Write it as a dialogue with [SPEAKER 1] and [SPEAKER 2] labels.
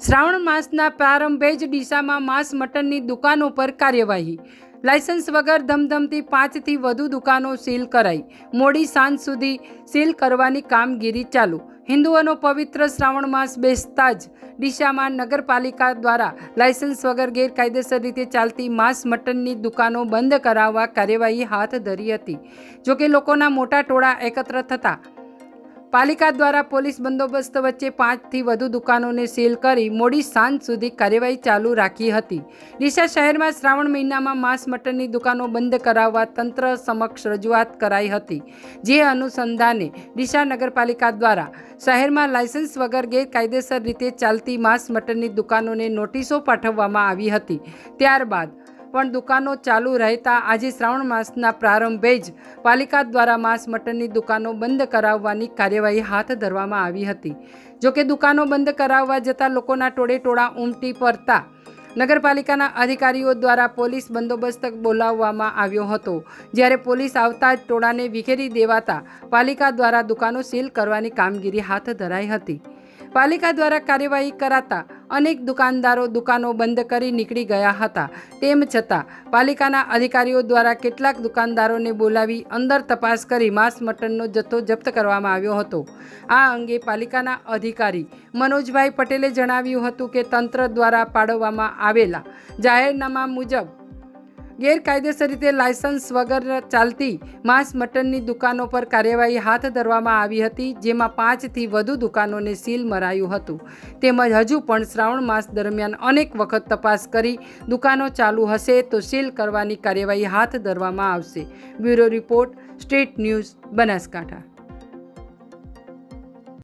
[SPEAKER 1] શ્રાવણ માસના પ્રારંભે જ ડીસામાં માંસ મટનની દુકાનો પર કાર્યવાહી। લાયસન્સ વગર ધમધમતી 5થી વધુ દુકાનો સીલ કરાઈ। મોડી સાંજ સુધી સીલ કરવાની કામગીરી ચાલુ। હિન્દુઓનો પવિત્ર શ્રાવણ માસ બેસતા જ ડીસામાં નગરપાલિકા દ્વારા લાયસન્સ વગર ગેરકાયદેસર રીતે ચાલતી માંસ મટનની દુકાનો બંધ કરાવવા કાર્યવાહી હાથ ધરી હતી। જોકે લોકોના મોટા ટોળા એકત્ર થતા પાલિકા દ્વારા પોલીસ બંદોબસ્ત વચ્ચે 5થી વધુ દુકાનોને સીલ કરી મોડી સાંજ સુધી કાર્યવાહી ચાલુ રાખી હતી। ડીસા શહેરમાં શ્રાવણ મહિનામાં માંસ મટનની દુકાનો બંધ કરાવવા તંત્ર સમક્ષ રજૂઆત કરાઈ હતી। જે અનુસંધાને ડીસા નગરપાલિકા દ્વારા શહેરમાં લાયસન્સ વગર ગેરકાયદેસર રીતે ચાલતી માંસ મટનની દુકાનોને નોટિસો પાઠવવામાં આવી હતી। ત્યારબાદ પણ દુકાનો ચાલુ રહેતા આજે શ્રાવણ માસના પ્રારંભે જ પાલિકા દ્વારા માંસ મટનની દુકાનો બંધ કરાવવાની કાર્યવાહી હાથ ધરવામાં આવી હતી। જોકે દુકાનો બંધ કરાવવા જતાં લોકોના ટોળે ઉમટી પડતા નગરપાલિકાના અધિકારીઓ દ્વારા પોલીસ બંદોબસ્ત બોલાવવામાં આવ્યો હતો। જ્યારે પોલીસ આવતા જ ટોળાને વિખેરી દેવાતા પાલિકા દ્વારા દુકાનો સીલ કરવાની કામગીરી હાથ ધરાઈ હતી। પાલિકા દ્વારા કાર્યવાહી કરાતા અનેક દુકાનદારો દુકાનો બંધ કરી નીકળી ગયા હતા। તેમ છતાં પાલિકાના અધિકારીઓ દ્વારા કેટલાક દુકાનદારોને બોલાવી અંદર તપાસ કરી માંસ મટનનો જથ્થો જપ્ત કરવામાં આવ્યો હતો। આ અંગે પાલિકાના અધિકારી મનોજભાઈ પટેલે જણાવ્યું હતું કે તંત્ર દ્વારા પાડવામાં આવેલા જાહેરનામા મુજબ ગેરકાયદેસર રીતે લાયસન્સ વગર ચાલતી માંસ મટનની દુકાનો પર કાર્યવાહી હાથ ધરવામાં આવી હતી। જેમાં 5થી વધુ દુકાનોને સીલ મરાયું હતું। તેમજ હજુ પણ શ્રાવણ માસ દરમિયાન અનેક વખત તપાસ કરી દુકાનો ચાલુ હશે તો સીલ કરવાની કાર્યવાહી હાથ ધરવામાં આવશે। Bureau report, state news, Banaskantha.